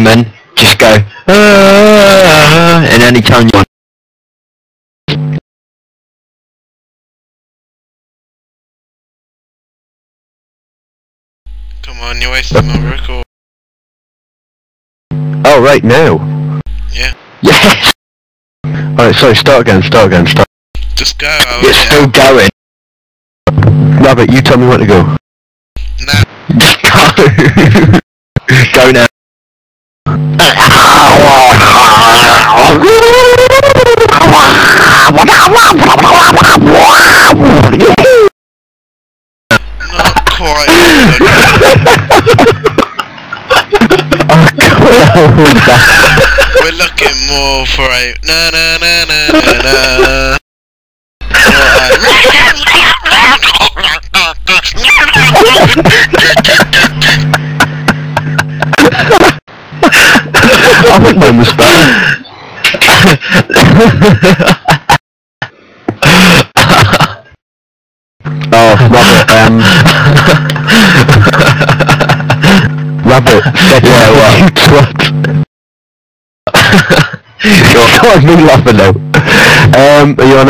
Simon, just go, in any tone you want. Come on, you're wasting my record. Oh, right now? Yeah. Yes! Alright, sorry, start again. Just go. It's still going. Rabbit, you tell me when to go. Nah. Just go. Go now. Not quite. We're looking more for a na na na na na na. I think mine was better. Oh, Rabbit, yeah, what? You twat. You're me laughing now. Are you on